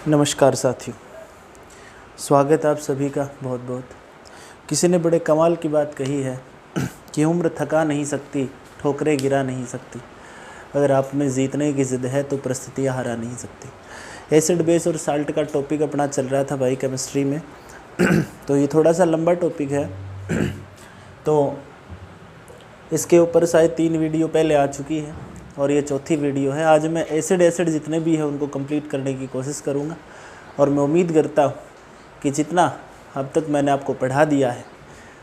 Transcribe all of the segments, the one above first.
नमस्कार साथियों, स्वागत है आप सभी का बहुत बहुत। किसी ने बड़े कमाल की बात कही है कि उम्र थका नहीं सकती, ठोकरें गिरा नहीं सकती, अगर आप में जीतने की ज़िद है तो परिस्थितियाँ हरा नहीं सकती। एसिड बेस और साल्ट का टॉपिक अपना चल रहा था भाई केमिस्ट्री में तो ये थोड़ा सा लंबा टॉपिक है तो इसके ऊपर शायद 3 वीडियो पहले आ चुकी है और ये चौथी वीडियो है। आज मैं एसिड जितने भी हैं उनको कंप्लीट करने की कोशिश करूँगा और मैं उम्मीद करता हूँ कि जितना अब तक मैंने आपको पढ़ा दिया है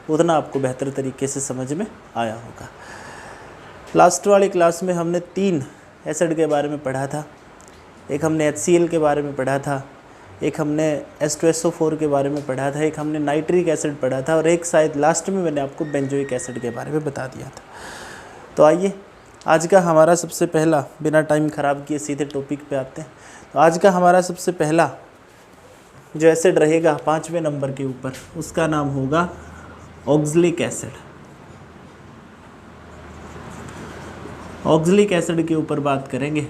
उतना आपको बेहतर तरीके से समझ में आया होगा। लास्ट वाली क्लास में हमने 3 एसिड के बारे में पढ़ा था। एक हमने HCl के बारे में पढ़ा था, एक हमने H2SO4 के बारे में पढ़ा था, एक हमने नाइट्रिक एसिड पढ़ा था और एक शायद लास्ट में मैंने आपको बेंजोइक एसिड के बारे में बता दिया था। तो आइए आज का हमारा सबसे पहला, बिना टाइम ख़राब किए सीधे टॉपिक पे आते हैं। तो आज का हमारा सबसे पहला जो एसिड रहेगा 5वें नंबर के ऊपर, उसका नाम होगा ऑक्सैलिक एसिड। ऑक्सैलिक एसिड के ऊपर बात करेंगे।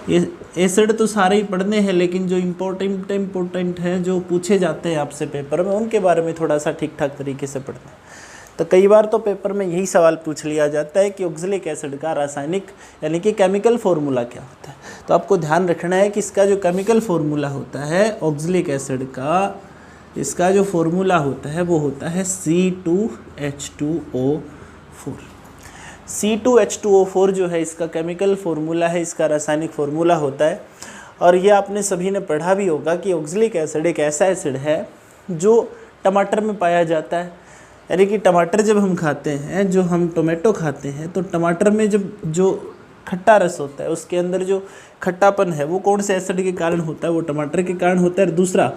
ये एसिड तो सारे ही पढ़ने हैं, लेकिन जो इम्पोर्टेंट हैं, जो पूछे जाते हैं आपसे पेपर में, उनके बारे में थोड़ा सा ठीक ठाक तरीके से पढ़ना है। तो कई बार तो पेपर में यही सवाल पूछ लिया जाता है कि ऑक्सैलिक एसिड का रासायनिक यानी कि केमिकल फार्मूला क्या होता है। तो आपको ध्यान रखना है कि इसका जो केमिकल फार्मूला होता है ऑक्सैलिक एसिड का, इसका जो फार्मूला होता है वो होता है C2H2O4। C2H2O4 जो है इसका केमिकल फार्मूला है, इसका रासायनिक फार्मूला होता है। और ये आपने सभी ने पढ़ा भी होगा कि ऑक्सैलिक एसिड एक ऐसा एसिड है जो टमाटर में पाया जाता है। यानी कि टमाटर जब हम खाते हैं, जो हम टोमेटो खाते हैं, तो टमाटर में जब जो खट्टा रस होता है उसके अंदर जो खट्टापन है वो कौन से एसिड के कारण होता है? वो टमाटर के कारण होता है। और दूसरा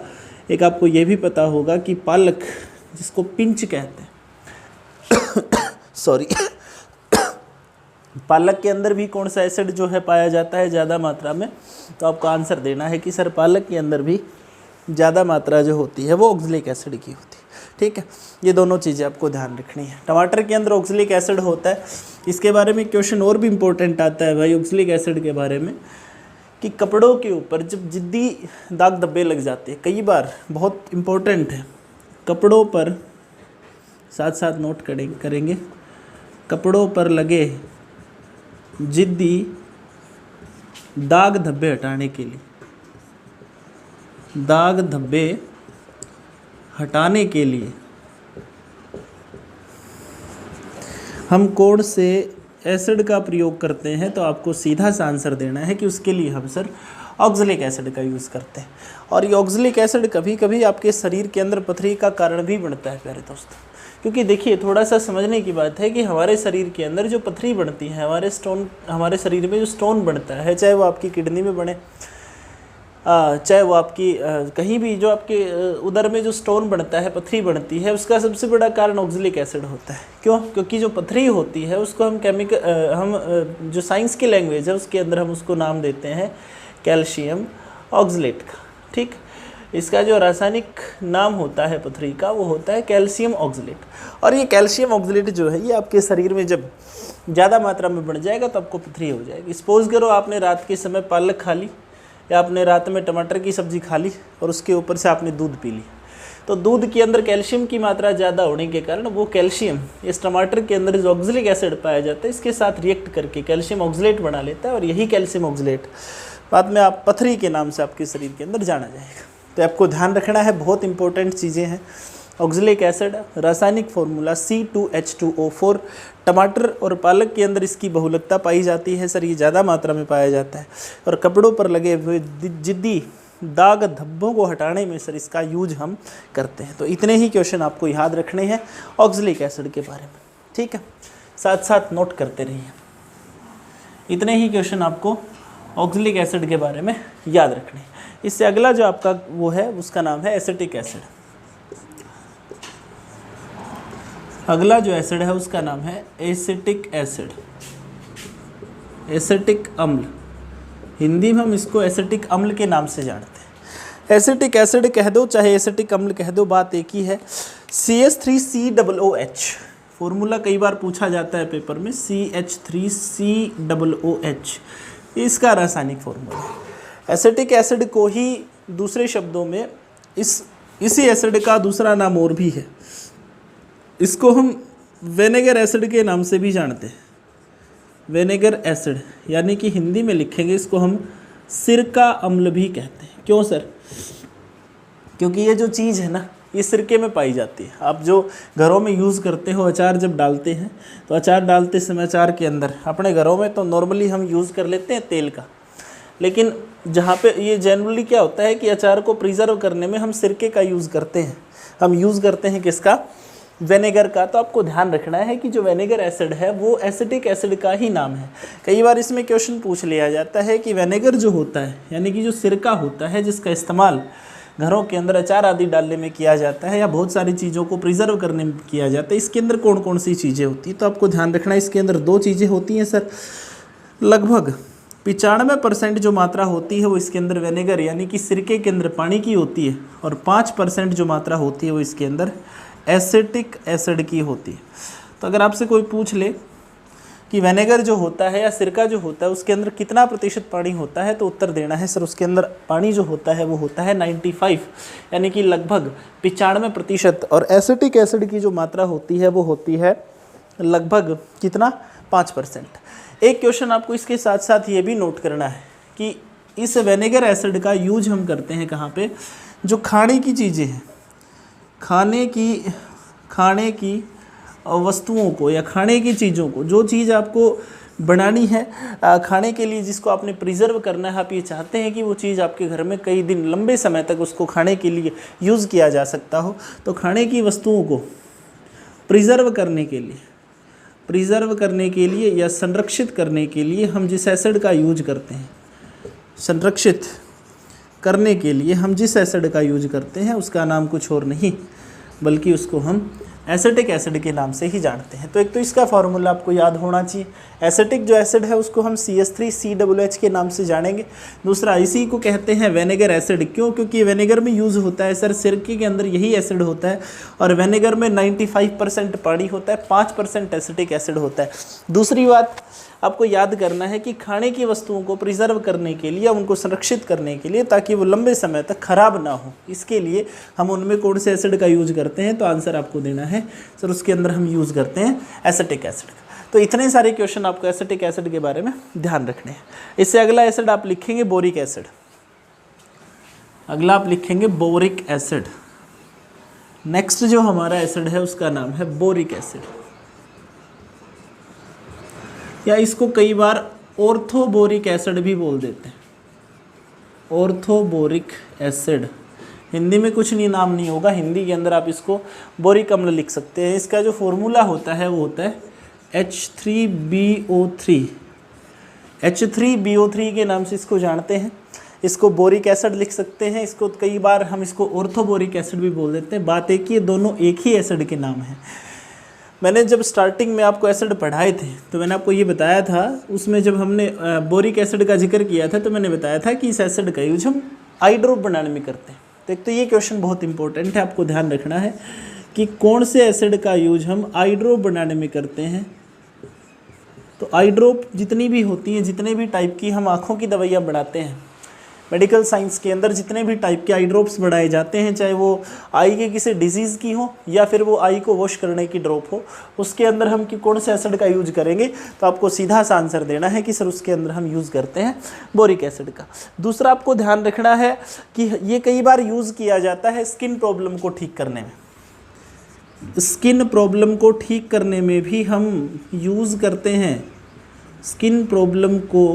एक आपको ये भी पता होगा कि पालक, जिसको पिंच कहते हैं सॉरी पालक के अंदर भी कौन सा एसिड जो है पाया जाता है ज़्यादा मात्रा में? तो आपको आंसर देना है कि सर पालक के अंदर भी ज़्यादा मात्रा जो होती है वो ऑक्सैलिक एसिड की होती है। ठीक है, ये दोनों चीज़ें आपको ध्यान रखनी है। टमाटर के अंदर ऑक्सैलिक एसिड होता है। इसके बारे में क्वेश्चन और भी इम्पोर्टेंट आता है भाई ऑक्सैलिक एसिड के बारे में, कि कपड़ों के ऊपर जब जिद्दी दाग धब्बे लग जाते हैं, कई बार बहुत इम्पोर्टेंट है, कपड़ों पर साथ साथ नोट करेंगे, कपड़ों पर लगे जिद्दी दाग धब्बे हटाने के लिए, दाग धब्बे हटाने के लिए हम कौन से एसिड का प्रयोग करते हैं? तो आपको सीधा सा आंसर देना है कि उसके लिए हम सर ऑक्सैलिक एसिड का यूज़ करते हैं। और ये ऑक्सैलिक एसिड कभी कभी आपके शरीर के अंदर पथरी का कारण भी बनता है प्यारे दोस्तों। क्योंकि देखिए, थोड़ा सा समझने की बात है कि हमारे शरीर के अंदर जो पथरी बनती है, हमारे शरीर में जो स्टोन बनता है, चाहे वो आपकी किडनी में बने, चाहे वो आपकी कहीं भी जो आपके उदर में जो स्टोन बनता है, पथरी बनती है, उसका सबसे बड़ा कारण ऑक्सैलिक एसिड होता है। क्यों? क्योंकि जो पथरी होती है उसको हम जो साइंस की लैंग्वेज है उसके अंदर हम उसको नाम देते हैं कैल्शियम ऑक्सलेट का। ठीक, इसका जो रासायनिक नाम होता है पथरी का वो होता है कैल्शियम ऑक्सलेट। और ये कैल्शियम ऑक्सलेट जो है ये आपके शरीर में जब ज़्यादा मात्रा में बढ़ जाएगा तो आपको पथरी हो जाएगी। सपोज करो आपने रात के समय पालक खा ली, या आपने रात में टमाटर की सब्ज़ी खा ली और उसके ऊपर से आपने दूध पी ली, तो दूध के अंदर कैल्शियम की मात्रा ज़्यादा होने के कारण वो कैल्शियम इस टमाटर के अंदर जो ऑक्सैलिक एसिड पाया जाता है इसके साथ रिएक्ट करके कैल्शियम ऑक्सलेट बना लेता है। और यही कैल्शियम ऑक्सलेट बाद में आप पथरी के नाम से आपके शरीर के अंदर जाना जाएगा। तो आपको ध्यान रखना है, बहुत इंपॉर्टेंट चीज़ें हैं। ऑक्सैलिक एसिड रासायनिक फार्मूला C2H2O4। टमाटर और पालक के अंदर इसकी बहुलकता पाई जाती है सर, ये ज़्यादा मात्रा में पाया जाता है। और कपड़ों पर लगे हुए जिद्दी दाग धब्बों को हटाने में सर इसका यूज हम करते हैं। तो इतने ही क्वेश्चन आपको याद रखने हैं ऑक्सैलिक एसिड के बारे में। ठीक है, साथ साथ नोट करते रहिए। इतने ही क्वेश्चन आपको ऑक्सैलिक एसिड के बारे में याद रखने हैं। इससे अगला जो आपका वो है उसका नाम है एसिटिक एसिड। अगला जो एसिड है उसका नाम है एसिटिक एसिड, एसिटिक अम्ल। हिंदी में हम इसको एसिटिक अम्ल के नाम से जानते हैं। एसिटिक एसिड कह दो चाहे एसिटिक अम्ल कह दो, बात एक ही है। CH3COOH फॉर्मूला कई बार पूछा जाता है पेपर में, CH3COOH। ये इसका रासायनिक फॉर्मूला है। एसिटिक एसिड को ही दूसरे शब्दों में इसी एसिड का दूसरा नाम और भी है, इसको हम विनेगर एसिड के नाम से भी जानते हैं। विनेगर एसिड यानी कि हिंदी में लिखेंगे इसको हम सिरका अम्ल भी कहते हैं। क्यों सर? क्योंकि ये जो चीज़ है ना ये सिरके में पाई जाती है। आप जो घरों में यूज़ करते हो, अचार जब डालते हैं तो अचार डालते समय अचार के अंदर अपने घरों में तो नॉर्मली हम यूज़ कर लेते हैं तेल का, लेकिन जहाँ पे ये जनरली क्या होता है कि अचार को प्रिजर्व करने में हम सिरके का यूज़ करते हैं। हम यूज़ करते हैं किसका? विनेगर का। तो आपको ध्यान रखना है कि जो विनेगर एसिड है वो एसिटिक एसिड का ही नाम है। कई बार इसमें क्वेश्चन पूछ लिया जाता है कि विनेगर जो होता है यानी कि जो सिरका होता है जिसका इस्तेमाल घरों के अंदर अचार आदि डालने में किया जाता है या बहुत सारी चीज़ों को प्रिजर्व करने में किया जाता है, इसके अंदर कौन कौन सी चीज़ें होती हैं? तो आपको ध्यान रखना है इसके अंदर 2 चीज़ें होती हैं सर। लगभग 95% जो मात्रा होती है वो इसके अंदर विनेगर यानी कि सिरके के अंदर पानी की होती है, और 5% जो मात्रा होती है वो इसके अंदर एसिटिक एसिड की होती है। तो अगर आपसे कोई पूछ ले कि विनेगर जो होता है या सिरका जो होता है उसके अंदर कितना प्रतिशत पानी होता है, तो उत्तर देना है सर उसके अंदर पानी जो होता है वो होता है 95 यानी कि लगभग 95%। और एसिटिक एसिड की जो मात्रा होती है वो होती है लगभग कितना? 5%। एक क्वेश्चन आपको इसके साथ साथ ये भी नोट करना है कि इस विनेगर एसिड का यूज हम करते हैं कहाँ पे? जो खाने की चीज़ें हैं, खाने की वस्तुओं को या खाने की चीज़ों को, जो चीज़ आपको बनानी है खाने के लिए, जिसको आपने प्रिजर्व करना है, आप ये चाहते हैं कि वो चीज़ आपके घर में कई दिन लंबे समय तक उसको खाने के लिए यूज़ किया जा सकता हो, तो खाने की वस्तुओं को प्रिजर्व करने के लिए या संरक्षित करने के लिए हम जिस एसिड का यूज करते हैं, संरक्षित करने के लिए हम जिस एसिड का यूज करते हैं उसका नाम कुछ और नहीं बल्कि उसको हम एसिटिक एसिड के नाम से ही जानते हैं। तो एक तो इसका फार्मूला आपको याद होना चाहिए। एसिटिक जो एसिड है उसको हम CH3COOH के नाम से जानेंगे। दूसरा इसी को कहते हैं विनेगर एसिड। क्यों? क्योंकि विनेगर में यूज़ होता है सर, सिरके के अंदर यही एसिड होता है, और विनेगर में 95% पानी होता है, 5% एसिटिक एसिड होता है। दूसरी बात आपको याद करना है कि खाने की वस्तुओं को प्रिजर्व करने के लिए, उनको संरक्षित करने के लिए, ताकि वो लंबे समय तक खराब ना हो, इसके लिए हम उनमें कौन से एसिड का यूज करते हैं? तो आंसर आपको देना है सर उसके अंदर हम यूज़ करते हैं एसिटिक एसिड का। तो इतने सारे क्वेश्चन आपको एसिटिक एसिड के बारे में ध्यान रखने हैं। इससे अगला एसिड आप लिखेंगे बोरिक एसिड। अगला आप लिखेंगे बोरिक एसिड। नेक्स्ट जो हमारा एसिड है उसका नाम है बोरिक एसिड, या इसको कई बार ऑर्थोबोरिक एसिड भी बोल देते हैं। ऑर्थोबोरिक एसिड, हिंदी में कुछ नहीं नाम नहीं होगा, हिंदी के अंदर आप इसको बोरिक अम्ल लिख सकते हैं। इसका जो फॉर्मूला होता है वो होता है H3BO3। H3BO3 के नाम से इसको जानते हैं। इसको बोरिक एसिड लिख सकते हैं, इसको कई बार हम इसको ऑर्थोबोरिक एसिड भी बोल देते हैं। बात एक ही, दोनों एक ही एसिड के नाम हैं। मैंने जब स्टार्टिंग में आपको एसिड पढ़ाए थे तो मैंने आपको ये बताया था, उसमें जब हमने बोरिक एसिड का जिक्र किया था तो मैंने बताया था कि इस एसिड का यूज हम आई ड्रॉप बनाने में करते हैं। तो एक तो ये क्वेश्चन बहुत इंपॉर्टेंट है, आपको ध्यान रखना है कि कौन से एसिड का यूज हम आई ड्रॉप बनाने में करते हैं। तो आई ड्रॉप जितनी भी होती हैं, जितने भी टाइप की हम आँखों की दवाइयाँ बनाते हैं, मेडिकल साइंस के अंदर जितने भी टाइप के आई ड्रॉप्स बनाए जाते हैं, चाहे वो आई के किसी डिजीज़ की हो या फिर वो आई को वॉश करने की ड्रॉप हो, उसके अंदर हम कौन से एसिड का यूज करेंगे? तो आपको सीधा सा आंसर देना है कि सर उसके अंदर हम यूज़ करते हैं बोरिक एसिड का। दूसरा आपको ध्यान रखना है कि ये कई बार यूज़ किया जाता है स्किन प्रॉब्लम को ठीक करने में। स्किन प्रॉब्लम को ठीक करने में भी हम यूज़ करते हैं, स्किन प्रॉब्लम को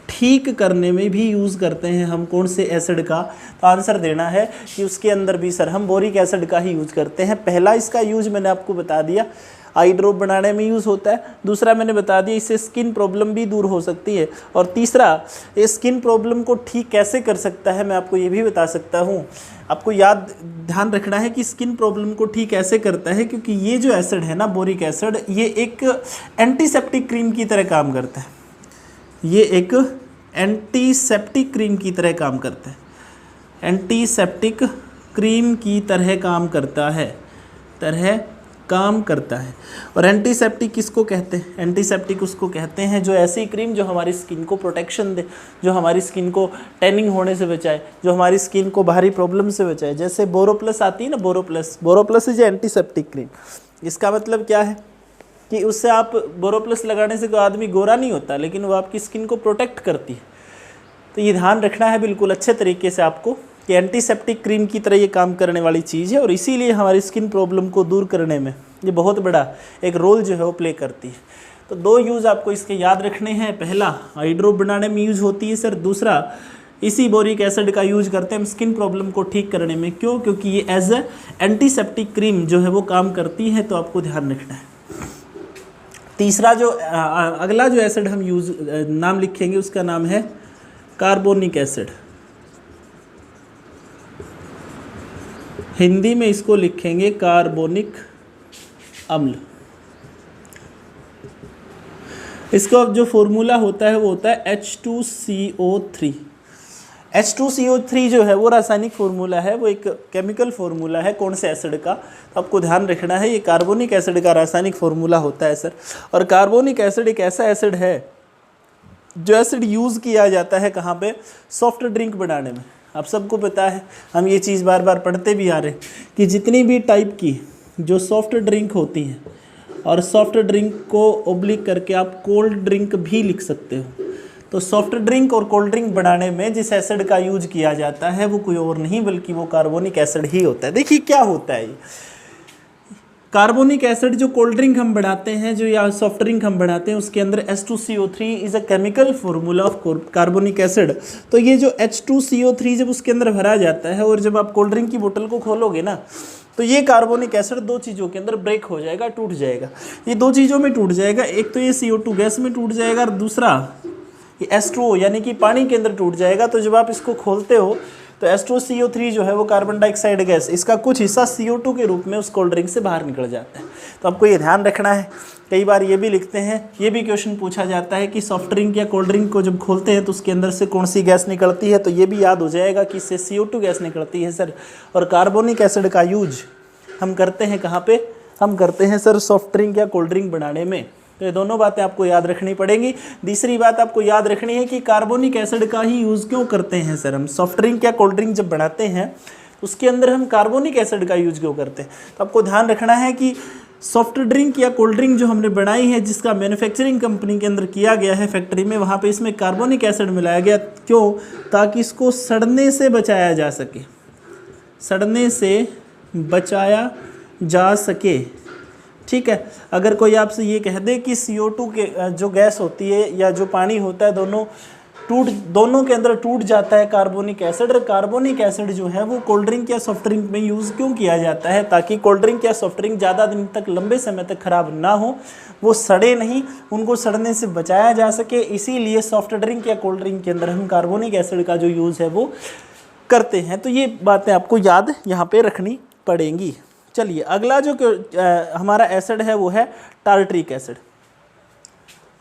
ठीक करने में भी यूज़ करते हैं हम कौन से एसिड का? तो आंसर देना है कि उसके अंदर भी सर हम बोरिक एसिड का ही यूज़ करते हैं। पहला इसका यूज मैंने आपको बता दिया, आई ड्रॉप बनाने में यूज़ होता है। दूसरा मैंने बता दिया इससे स्किन प्रॉब्लम भी दूर हो सकती है। और तीसरा, ये स्किन प्रॉब्लम को ठीक कैसे कर सकता है मैं आपको ये भी बता सकता हूँ। आपको ध्यान रखना है कि स्किन प्रॉब्लम को ठीक कैसे करता है, क्योंकि ये जो एसिड है ना बोरिक एसिड, ये एक एंटीसेप्टिक क्रीम की तरह काम करता है। ये एक एंटीसेप्टिक क्रीम की तरह काम करता है, एंटीसेप्टिक क्रीम की तरह काम करता है, काम करता है। और एंटीसेप्टिक किसको कहते हैं? एंटीसेप्टिक उसको कहते हैं जो ऐसी क्रीम जो हमारी स्किन को प्रोटेक्शन दे, जो हमारी स्किन को टैनिंग होने से बचाए, जो हमारी स्किन को बाहरी प्रॉब्लम से बचाए। जैसे बोरोप्लस आती है ना, बोरोप्लस इज एंटीसेप्टिक क्रीम। इसका मतलब क्या है कि उससे आप बोरोप्लस लगाने से कोई आदमी गोरा नहीं होता, लेकिन वो आपकी स्किन को प्रोटेक्ट करती है। तो ये ध्यान रखना है बिल्कुल अच्छे तरीके से आपको कि एंटीसेप्टिक क्रीम की तरह ये काम करने वाली चीज़ है, और इसीलिए हमारी स्किन प्रॉब्लम को दूर करने में ये बहुत बड़ा एक रोल जो है वो प्ले करती है। तो 2 यूज़ आपको इसके याद रखने हैं। पहला आई ड्रॉप बनाने में यूज होती है सर, दूसरा इसी बोरिक एसिड का यूज करते हैं हम स्किन प्रॉब्लम को ठीक करने में। क्यों? क्योंकि ये एज ए एंटीसेप्टिक क्रीम जो है वो काम करती है, तो आपको ध्यान रखना है। तीसरा जो अगला जो एसिड हम नाम लिखेंगे उसका नाम है कार्बोनिक एसिड। हिंदी में इसको लिखेंगे कार्बोनिक अम्ल। इसका जो फॉर्मूला होता है वो होता है H2CO3। H2CO3 जो है वो रासायनिक फार्मूला है, वो एक केमिकल फार्मूला है कौन से एसिड का, तो आपको ध्यान रखना है। ये कार्बोनिक एसिड का रासायनिक फार्मूला होता है सर। और कार्बोनिक एसिड एक ऐसा एसिड है जो एसिड यूज़ किया जाता है कहाँ पे? सॉफ्ट ड्रिंक बनाने में। आप सबको पता है, हम ये चीज़ बार बार पढ़ते भी आ रहे हैं कि जितनी भी टाइप की जो सॉफ्ट ड्रिंक होती हैं, और सॉफ्ट ड्रिंक को ओब्लिक करके आप कोल्ड ड्रिंक भी लिख सकते हो, तो सॉफ्ट ड्रिंक और कोल्ड ड्रिंक बनाने में जिस एसिड का यूज किया जाता है वो कोई और नहीं बल्कि वो कार्बोनिक एसिड ही होता है। देखिए क्या होता है ये कार्बोनिक एसिड, जो कोल्ड ड्रिंक हम बनाते हैं, जो या सॉफ्ट ड्रिंक हम बनाते हैं, उसके अंदर H2CO3 is a chemical formula of carbonic acid. तो ये जो H2CO3 जब उसके अंदर भरा जाता है और जब आप कोल्ड ड्रिंक की बोतल को खोलोगे ना, तो ये कार्बोनिक एसिड 2 चीज़ों के अंदर ब्रेक हो जाएगा, टूट जाएगा। ये 2 चीज़ों में टूट जाएगा, एक तो ये CO2 गैस में टूट जाएगा और दूसरा ये H2O यानी कि पानी के अंदर टूट जाएगा। तो जब आप इसको खोलते हो तो H2CO3 जो है वो कार्बन डाइऑक्साइड गैस, इसका कुछ हिस्सा CO2 के रूप में उस कोल्ड ड्रिंक से बाहर निकल जाता है। तो आपको ये ध्यान रखना है। कई बार ये भी लिखते हैं, ये भी क्वेश्चन पूछा जाता है कि सॉफ्ट ड्रिंक या कोल्ड ड्रिंक को जब खोलते हैं तो उसके अंदर से कौन सी गैस निकलती है, तो ये भी याद हो जाएगा कि इससे CO2 गैस निकलती है सर। और कार्बोनिक एसिड का यूज हम करते हैं कहाँ पे? हम करते हैं सर सॉफ्ट ड्रिंक या कोल्ड ड्रिंक बनाने में। तो ये दोनों बातें आपको याद रखनी पड़ेंगी। तीसरी बात आपको याद रखनी है कि कार्बोनिक एसिड का ही यूज़ क्यों करते हैं सर हम? सॉफ्ट ड्रिंक या कोल्ड ड्रिंक जब बनाते हैं उसके अंदर हम कार्बोनिक एसिड का यूज क्यों करते हैं? तो आपको ध्यान रखना है कि सॉफ्ट ड्रिंक या कोल्ड ड्रिंक जो हमने बनाई है, जिसका मैन्युफैक्चरिंग कंपनी के अंदर किया गया है फैक्ट्री में, वहाँ पे इसमें कार्बोनिक एसिड मिलाया गया। क्यों? ताकि इसको सड़ने से बचाया जा सके, सड़ने से बचाया जा सके। ठीक है। अगर कोई आपसे ये कह दे कि CO2 के जो गैस होती है या जो पानी होता है, दोनों के अंदर टूट जाता है कार्बोनिक एसिड। और कार्बोनिक एसिड जो है वो कोल्ड ड्रिंक या सॉफ्ट ड्रिंक में यूज़ क्यों किया जाता है? ताकि कोल्ड ड्रिंक या सॉफ्ट ड्रिंक ज़्यादा दिन तक, लंबे समय तक ख़राब ना हो, वो सड़े नहीं, उनको सड़ने से बचाया जा सके। इसीलिए सॉफ्ट ड्रिंक या कोल्ड ड्रिंक के अंदर हम कार्बोनिक एसिड का जो यूज़ है वो करते हैं। तो ये बातें आपको याद यहाँ पर रखनी पड़ेंगी। चलिए अगला जो हमारा एसिड है वो है टार्ट्रिक एसिड।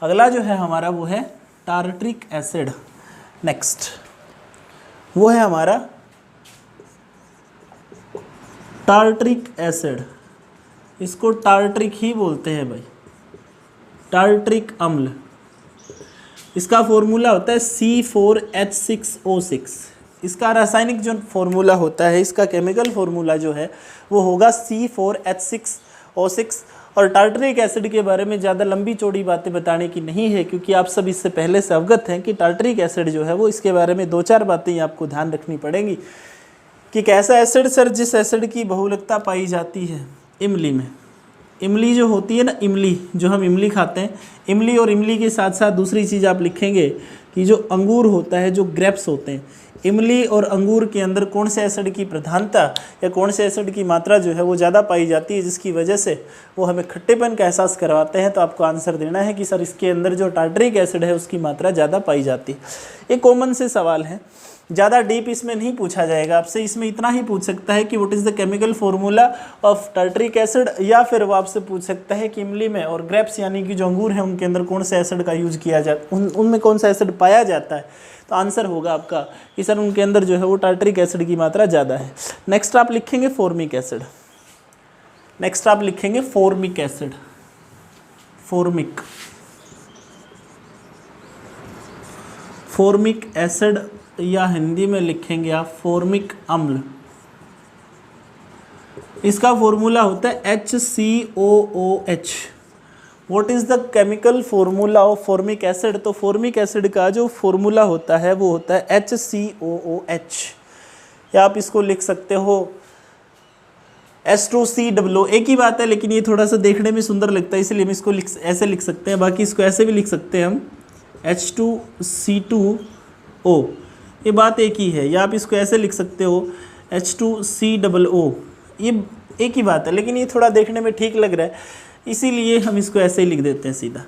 अगला जो है हमारा वो है टार्ट्रिक एसिड। नेक्स्ट वो है हमारा टार्ट्रिक एसिड। इसको टार्ट्रिक ही बोलते हैं भाई, टार्ट्रिक अम्ल। इसका फॉर्मूला होता है C4H6O6। इसका रासायनिक जो फॉर्मूला होता है, इसका केमिकल फॉर्मूला जो है वो होगा C4H6O6। और टार्टरिक एसिड के बारे में ज़्यादा लंबी चौड़ी बातें बताने की नहीं है, क्योंकि आप सब इससे पहले से अवगत हैं कि टार्टरिक एसिड जो है वो, इसके बारे में 2-4 बातें आपको ध्यान रखनी पड़ेंगी कि कैसा एसिड सर? जिस एसिड की बहुलकता पाई जाती है इमली में। इमली जो होती है ना, इमली जो हम इमली खाते हैं, इमली और इमली के साथ साथ दूसरी चीज़ आप लिखेंगे कि जो अंगूर होता है, जो ग्रेप्स होते हैं, इमली और अंगूर के अंदर कौन से एसिड की प्रधानता या कौन से एसिड की मात्रा जो है वो ज़्यादा पाई जाती है, जिसकी वजह से वो हमें खट्टेपन का एहसास करवाते हैं। तो आपको आंसर देना है कि सर इसके अंदर जो टार्टरिक एसिड है उसकी मात्रा ज़्यादा पाई जाती है। ये कॉमन से सवाल है, ज़्यादा डीप इसमें नहीं पूछा जाएगा आपसे। इसमें इतना ही पूछ सकता है कि what is the chemical formula of tartaric acid, या फिर वो आपसे पूछ सकता है कि इमली में और ग्रेप्स यानी कि जो अंगूर है उनके अंदर कौन से एसिड का यूज़ किया जाता, उनमें कौन सा एसिड पाया जाता है। तो आंसर होगा आपका कि सर उनके अंदर जो है वो टार्टरिक एसिड की मात्रा ज़्यादा है। नेक्स्ट आप लिखेंगे फॉर्मिक एसिड। नेक्स्ट आप लिखेंगे फॉर्मिक एसिड, फॉर्मिक एसिड या हिंदी में लिखेंगे आप फॉर्मिक अम्ल। इसका फॉर्मूला होता है HCOOH। What is the chemical formula of formic acid? तो फॉर्मिक एसिड का जो फॉर्मूला होता है वो होता है HCOOH, या आप इसको लिख सकते हो H2COO। एक ही बात है, लेकिन ये थोड़ा सा देखने में सुंदर लगता है इसलिए हम इसको ऐसे लिख सकते हैं, बाकी इसको ऐसे भी लिख सकते हैं हम H2C2O, ये बात एक ही है। या आप इसको ऐसे लिख सकते हो H2COO, ये एक ही बात है, लेकिन ये थोड़ा देखने में ठीक लग रहा है इसीलिए हम इसको ऐसे ही लिख देते हैं सीधा।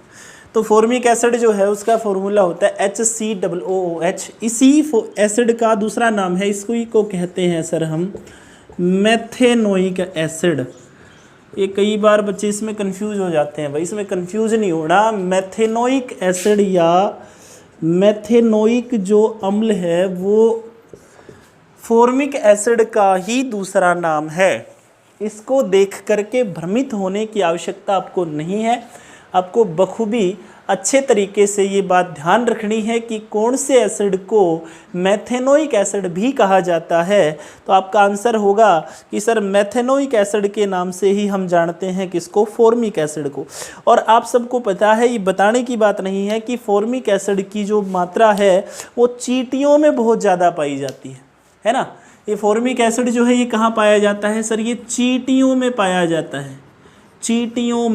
तो फॉर्मिक एसिड जो है उसका फॉर्मूला होता है HCOOH। इसी एसिड का दूसरा नाम है, इसको को कहते हैं सर हम मेथेनोइक एसिड। ये कई बार बच्चे इसमें कंफ्यूज हो जाते हैं, भाई इसमें कंफ्यूज नहीं होना। मेथेनोइक एसिड या मेथेनोइक जो अम्ल है वो फॉर्मिक एसिड का ही दूसरा नाम है। इसको देख करके भ्रमित होने की आवश्यकता आपको नहीं है। आपको बखूबी अच्छे तरीके से ये बात ध्यान रखनी है कि कौन से एसिड को मेथेनोइक एसिड भी कहा जाता है। तो आपका आंसर होगा कि सर मेथेनोइक एसिड के नाम से ही हम जानते हैं किसको, फॉर्मिक एसिड को। और आप सबको पता है, ये बताने की बात नहीं है कि फॉर्मिक एसिड की जो मात्रा है वो चींटियों में बहुत ज़्यादा पाई जाती है ना। ये फॉर्मिक एसिड जो है ये कहाँ पाया जाता है सर? ये चींटियों में पाया जाता है, चींटियों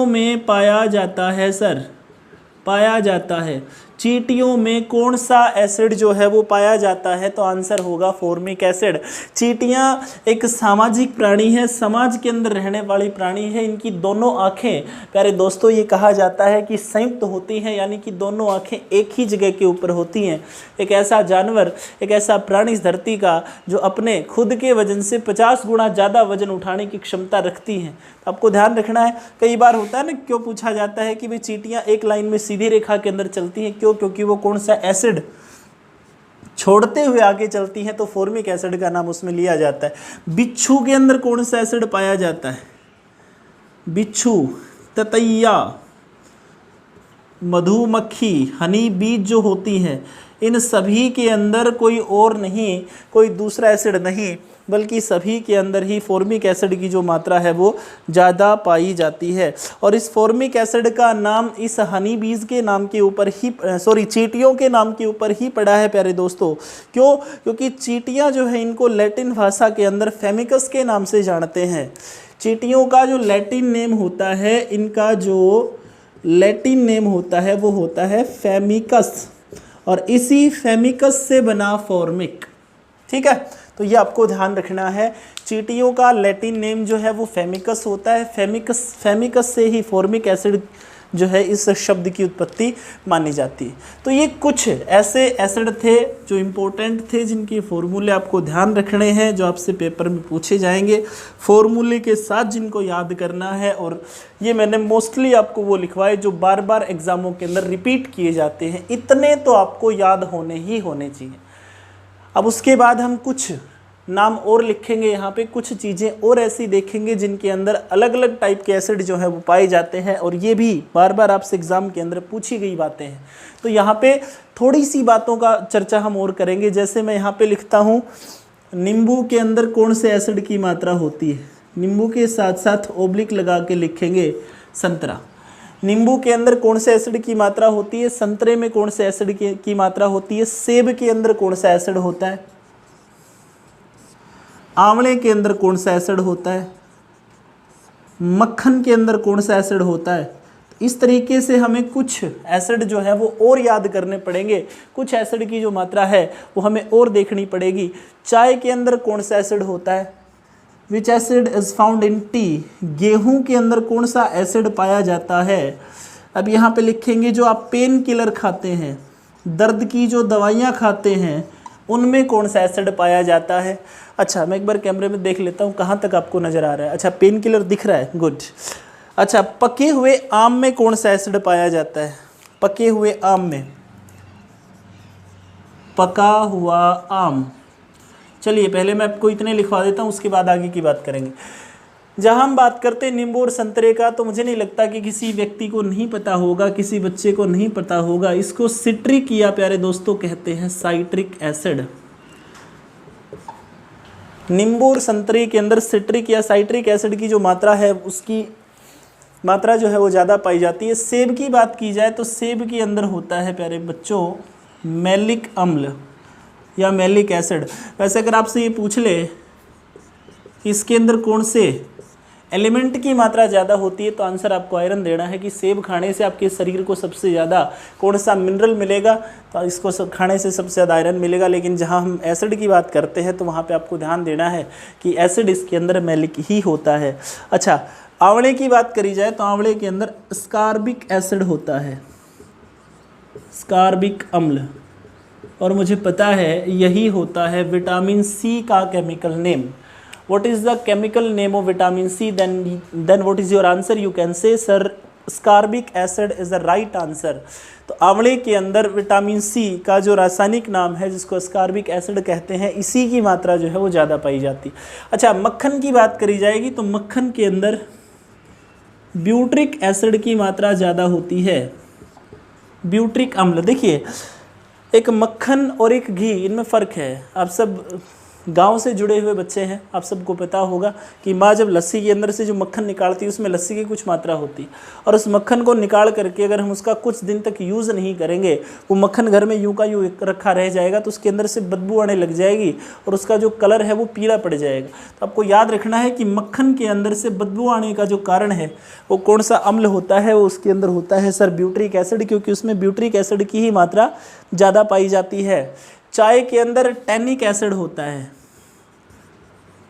में पाया जाता है सर, पाया जाता है। चींटियों में कौन सा एसिड जो है वो पाया जाता है? तो आंसर होगा फॉर्मिक एसिड। चींटियां एक सामाजिक प्राणी है, समाज के अंदर रहने वाली प्राणी है। इनकी दोनों आंखें प्यारे दोस्तों ये कहा जाता है कि संयुक्त होती हैं, यानी कि दोनों आंखें एक ही जगह के ऊपर होती हैं। एक ऐसा जानवर, एक ऐसा प्राणी इस धरती का जो अपने खुद के वजन से 50 गुना ज़्यादा वजन उठाने की क्षमता रखती हैं। तो आपको ध्यान रखना है। कई बार होता है ना, क्यों पूछा जाता है कि भाई चींटियां एक लाइन में सीधी रेखा के अंदर चलती हैं, क्यों? क्योंकि वो कौन सा एसिड छोड़ते हुए आगे चलती हैं, तो फॉर्मिक एसिड का नाम उसमें लिया जाता है। बिच्छू के अंदर कौन सा एसिड पाया जाता है? बिच्छू, ततैया, मधुमक्खी, हनी बीज जो होती हैं, इन सभी के अंदर कोई और नहीं, कोई दूसरा एसिड नहीं, बल्कि सभी के अंदर ही फॉर्मिक एसिड की जो मात्रा है वो ज़्यादा पाई जाती है। और इस फॉर्मिक एसिड का नाम इस हनी बीज के नाम के ऊपर ही, चींटियों के नाम के ऊपर ही पड़ा है प्यारे दोस्तों। क्यों? क्योंकि चींटियां जो है इनको लैटिन भाषा के अंदर फेमिकस के नाम से जानते हैं। चींटियों का जो लैटिन नेम होता है, इनका जो लैटिन नेम होता है वो होता है फेमिकस, और इसी फेमिकस से बना फॉर्मिक। ठीक है, तो ये आपको ध्यान रखना है। चींटियों का लैटिन नेम जो है वो फेमिकस होता है। फेमिकस से ही फॉर्मिक एसिड जो है इस शब्द की उत्पत्ति मानी जाती है। तो ये कुछ ऐसे एसिड थे जो इम्पोर्टेंट थे, जिनके फॉर्मूले आपको ध्यान रखने हैं, जो आपसे पेपर में पूछे जाएंगे। फॉर्मूले के साथ जिनको याद करना है, और ये मैंने मोस्टली आपको वो लिखवाए जो बार बार एग्जामों के अंदर रिपीट किए जाते हैं। इतने तो आपको याद होने ही होने चाहिए। अब उसके बाद हम कुछ नाम और लिखेंगे, यहाँ पे कुछ चीज़ें और ऐसी देखेंगे जिनके अंदर अलग अलग टाइप के एसिड जो है वो पाए जाते हैं, और ये भी बार बार आपसे एग्ज़ाम के अंदर पूछी गई बातें हैं। तो यहाँ पे थोड़ी सी बातों का चर्चा हम और करेंगे। जैसे मैं यहाँ पे लिखता हूँ, नींबू के अंदर कौन से एसिड की मात्रा होती है? नींबू के साथ साथ ओब्लिक लगा के लिखेंगे संतरा। नींबू के अंदर कौन से एसिड की मात्रा होती है? संतरे में कौन से एसिड की मात्रा होती है? सेब के अंदर कौन सा एसिड होता है? आंवले के अंदर कौन सा एसिड होता है? मक्खन के अंदर कौन सा एसिड होता है? इस तरीके से हमें कुछ एसिड जो है वो और याद करने पड़ेंगे। कुछ एसिड की जो मात्रा है वो हमें और देखनी पड़ेगी। चाय के अंदर कौन सा एसिड होता है? विच acid is found in T? गेहूं के अंदर कौन सा एसिड पाया जाता है? अब यहाँ पे लिखेंगे जो आप पेन किलर खाते हैं, दर्द की जो दवाइयाँ खाते हैं, उनमें कौन सा एसिड पाया जाता है? अच्छा, मैं एक बार कैमरे में देख लेता हूँ कहाँ तक आपको नज़र आ रहा है। अच्छा, पेन किलर दिख रहा है, गुड। अच्छा, पके हुए आम में कौन सा एसिड पाया जाता है? पके हुए आम में, पका हुआ आम, चलिए पहले मैं आपको इतने लिखवा देता हूँ, उसके बाद आगे की बात करेंगे। जहाँ हम बात करते हैं नींबू और संतरे का, तो मुझे नहीं लगता कि किसी व्यक्ति को नहीं पता होगा, किसी बच्चे को नहीं पता होगा। इसको सिट्रिक या प्यारे दोस्तों कहते हैं साइट्रिक एसिड। नींबू और संतरे के अंदर सिट्रिक या साइट्रिक एसिड की जो मात्रा है, उसकी मात्रा जो है वो ज़्यादा पाई जाती है। सेब की बात की जाए तो सेब के अंदर होता है प्यारे बच्चों मैलिक अम्ल या मैलिक एसिड। वैसे अगर आपसे ये पूछ ले कि इसके अंदर कौन से एलिमेंट की मात्रा ज़्यादा होती है, तो आंसर आपको आयरन देना है कि सेब खाने से आपके शरीर को सबसे ज़्यादा कौन सा मिनरल मिलेगा, तो इसको सब खाने से सबसे ज़्यादा आयरन मिलेगा। लेकिन जहाँ हम एसिड की बात करते हैं तो वहाँ पे आपको ध्यान देना है कि एसिड इसके अंदर मैलिक ही होता है। अच्छा, आंवले की बात करी जाए तो आंवले के अंदर स्कारबिक एसिड होता है, स्कारबिक अम्ल, और मुझे पता है यही होता है विटामिन सी का chemical name. What is the chemical name of vitamin C? Then what is your answer? You can say sir ascorbic acid is the right answer। तो आंवले के अंदर विटामिन सी का जो रासायनिक नाम है, जिसको अस्कॉर्बिक एसिड कहते हैं, इसी की मात्रा जो है वो ज़्यादा पाई जाती। अच्छा, मक्खन की बात करी जाएगी तो मक्खन के अंदर ब्यूट्रिक एसिड की मात्रा ज़्यादा होती है, ब्यूट्रिक अम्ल। देखिए, एक मक्खन और एक घी, इनमें फ़र्क है। आप सब गांव से जुड़े हुए बच्चे हैं, आप सबको पता होगा कि माँ जब लस्सी के अंदर से जो मक्खन निकालती है, उसमें लस्सी की कुछ मात्रा होती है, और उस मक्खन को निकाल करके अगर हम उसका कुछ दिन तक यूज़ नहीं करेंगे, वो मक्खन घर में यूँ का यूँ रखा रह जाएगा, तो उसके अंदर से बदबू आने लग जाएगी और उसका जो कलर है वो पीला पड़ जाएगा। तो आपको याद रखना है कि मक्खन के अंदर से बदबू आने का जो कारण है वो कौन सा अम्ल होता है, वो उसके अंदर होता है सर ब्यूट्रिक एसिड, क्योंकि उसमें ब्यूट्रिक एसिड की ही मात्रा ज़्यादा पाई जाती है। चाय के अंदर टैनिक एसिड होता है,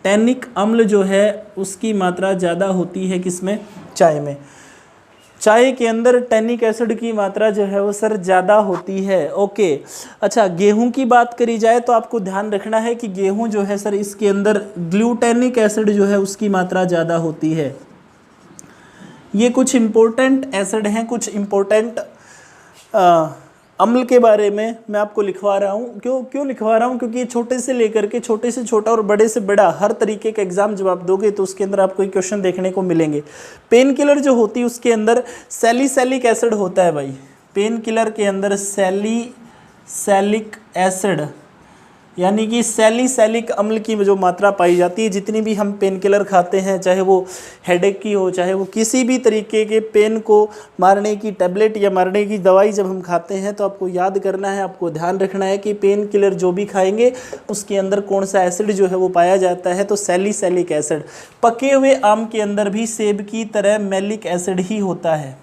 टैनिक अम्ल जो है उसकी मात्रा ज़्यादा होती है किसमें? चाय में। चाय के अंदर टैनिक एसिड की मात्रा जो है वो सर ज़्यादा होती है। ओके, अच्छा, गेहूं की बात करी जाए तो आपको ध्यान रखना है कि गेहूं जो है सर, इसके अंदर ग्लूटेनिक एसिड जो है उसकी मात्रा ज़्यादा होती है। ये कुछ इम्पोर्टेंट एसिड हैं, कुछ इम्पोर्टेंट अम्ल के बारे में मैं आपको लिखवा रहा हूँ। क्यों लिखवा रहा हूँ? क्योंकि ये छोटे से लेकर के छोटे से छोटा और बड़े से बड़ा हर तरीके का एग्जाम जब आप दोगे तो उसके अंदर आपको ये क्वेश्चन देखने को मिलेंगे। पेन किलर जो होती है उसके अंदर सैलिसिलिक एसिड होता है भाई। पेन किलर के अंदर सैलिसिलिक एसिड यानी कि सैलिसिलिक अम्ल की जो मात्रा पाई जाती है, जितनी भी हम पेन किलर खाते हैं, चाहे वो हेडेक की हो, चाहे वो किसी भी तरीके के पेन को मारने की टैबलेट या मारने की दवाई जब हम खाते हैं, तो आपको याद करना है, आपको ध्यान रखना है कि पेन किलर जो भी खाएंगे उसके अंदर कौन सा एसिड जो है वो पाया जाता है, तो सैलिसिलिक एसिड। पके हुए आम के अंदर भी सेब की तरह मैलिक एसिड ही होता है,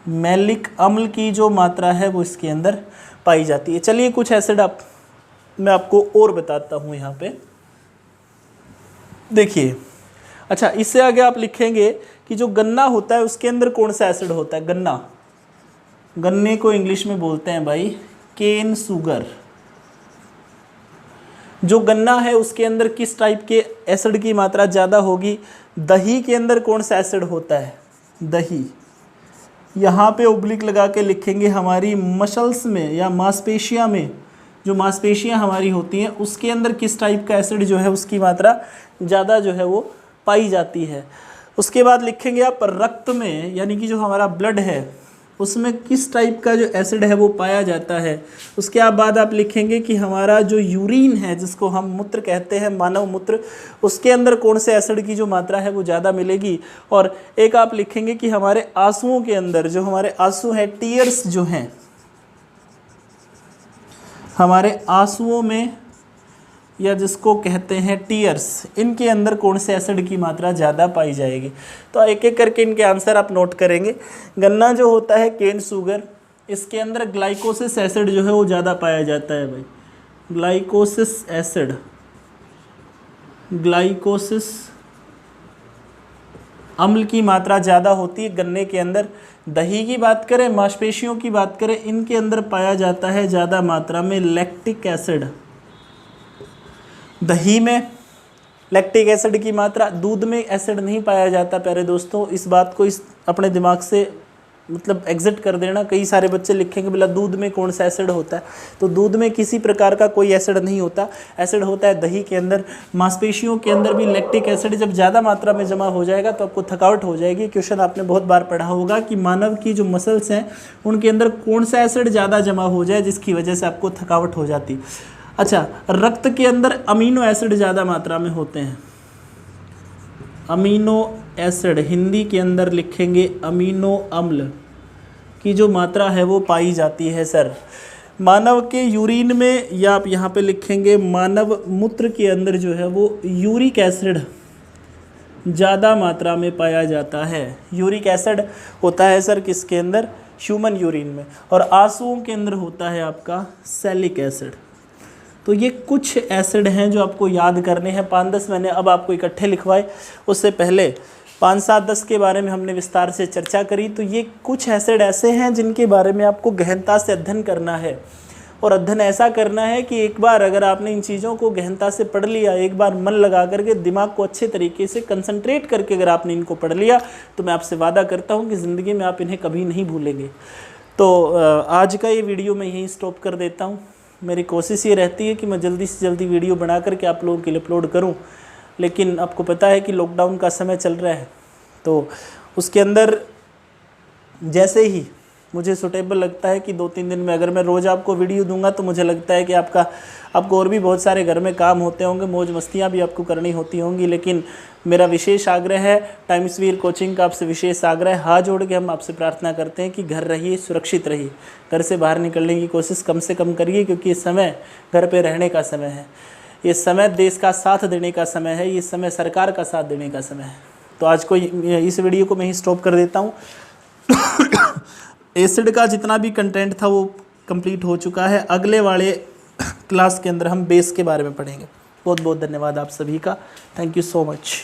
मैलिक अम्ल की जो मात्रा है वो इसके अंदर पाई जाती है। चलिए कुछ एसिड मैं आपको और बताता हूँ यहाँ पे, देखिए। अच्छा, इससे आगे आप लिखेंगे कि जो गन्ना होता है उसके अंदर कौन सा एसिड होता है? गन्ने को इंग्लिश में बोलते हैं भाई केन सुगर। जो गन्ना है उसके अंदर किस टाइप के एसिड की मात्रा ज़्यादा होगी? दही के अंदर कौन सा एसिड होता है? दही। यहाँ पे ओब्लिक लगा के लिखेंगे हमारी मसल्स में या मांसपेशियाँ में, जो मांसपेशियाँ हमारी होती हैं उसके अंदर किस टाइप का एसिड जो है उसकी मात्रा ज़्यादा जो है वो पाई जाती है। उसके बाद लिखेंगे आप रक्त में, यानी कि जो हमारा ब्लड है उसमें किस टाइप का जो एसिड है वो पाया जाता है। उसके बाद आप लिखेंगे कि हमारा जो यूरिन है, जिसको हम मूत्र कहते हैं, मानव मूत्र, उसके अंदर कौन से एसिड की जो मात्रा है वो ज़्यादा मिलेगी। और एक आप लिखेंगे कि हमारे आंसुओं के अंदर, जो हमारे आंसू हैं, टीयर्स जो हैं, हमारे आंसुओं में या जिसको कहते हैं टीयर्स, इनके अंदर कौन से एसिड की मात्रा ज़्यादा पाई जाएगी। तो एक एक करके इनके आंसर आप नोट करेंगे। गन्ना जो होता है केन शुगर, इसके अंदर ग्लाइकोसिस एसिड जो है वो ज़्यादा पाया जाता है भाई। ग्लाइकोसिस एसिड, ग्लाइकोसिस अम्ल की मात्रा ज़्यादा होती है गन्ने के अंदर। दही की बात करें, मांसपेशियों की बात करें, इनके अंदर पाया जाता है ज़्यादा मात्रा में लैक्टिक एसिड। दही में लैक्टिक एसिड की मात्रा, दूध में एसिड नहीं पाया जाता प्यारे दोस्तों, इस बात को अपने दिमाग से मतलब एग्जिट कर देना। कई सारे बच्चे लिखेंगे बोला दूध में कौन सा एसिड होता है, तो दूध में किसी प्रकार का कोई एसिड नहीं होता। एसिड होता है दही के अंदर। मांसपेशियों के अंदर भी लैक्टिक एसिड जब ज़्यादा मात्रा में जमा हो जाएगा तो आपको थकावट हो जाएगी। क्वेश्चन आपने बहुत बार पढ़ा होगा कि मानव की जो मसल्स हैं उनके अंदर कौन सा एसिड ज़्यादा जमा हो जाए जिसकी वजह से आपको थकावट हो जाती। अच्छा, रक्त के अंदर अमीनो एसिड ज़्यादा मात्रा में होते हैं। अमीनो एसिड हिंदी के अंदर लिखेंगे अमीनो अम्ल की जो मात्रा है वो पाई जाती है सर। मानव के यूरिन में, या आप यहाँ पे लिखेंगे मानव मूत्र के अंदर जो है वो यूरिक एसिड ज़्यादा मात्रा में पाया जाता है। यूरिक एसिड होता है सर किसके अंदर, ह्यूमन यूरिन में। और आंसुओं के अंदर होता है आपका सैलिक एसिड। तो ये कुछ एसिड हैं जो आपको याद करने हैं। 5-10 मैंने अब आपको इकट्ठे लिखवाए, उससे पहले 5-7-10 के बारे में हमने विस्तार से चर्चा करी। तो ये कुछ एसिड ऐसे हैं जिनके बारे में आपको गहनता से अध्ययन करना है। और अध्ययन ऐसा करना है कि एक बार अगर आपने इन चीज़ों को गहनता से पढ़ लिया, एक बार मन लगा करके दिमाग को अच्छे तरीके से कंसंट्रेट करके अगर आपने इनको पढ़ लिया, तो मैं आपसे वादा करता हूँ कि ज़िंदगी में आप इन्हें कभी नहीं भूलेंगे। तो आज का ये वीडियो मैं यहीं स्टॉप कर देता हूँ। मेरी कोशिश ये रहती है कि मैं जल्दी से जल्दी वीडियो बना करके आप लोगों के लिए अपलोड करूं, लेकिन आपको पता है कि लॉकडाउन का समय चल रहा है, तो उसके अंदर जैसे ही मुझे सूटेबल लगता है कि 2-3 दिन में अगर मैं रोज़ आपको वीडियो दूंगा तो मुझे लगता है कि आपको और भी बहुत सारे घर में काम होते होंगे, मौज मस्तियाँ भी आपको करनी होती होंगी। लेकिन मेरा विशेष आग्रह है, टाइम्सवीर कोचिंग का आपसे विशेष आग्रह है, हाथ जोड़ के हम आपसे प्रार्थना करते हैं कि घर रहिए, सुरक्षित रहिए, घर से बाहर निकलने की कोशिश कम से कम करिए, क्योंकि ये समय घर पे रहने का समय है। ये समय देश का साथ देने का समय है, ये समय सरकार का साथ देने का समय है। तो आज को इस वीडियो को मैं ही स्टॉप कर देता हूँ। एसिड का जितना भी कंटेंट था वो कंप्लीट हो चुका है। अगले वाले क्लास के अंदर हम बेस के बारे में पढ़ेंगे। बहुत बहुत धन्यवाद आप सभी का। Thank you so much.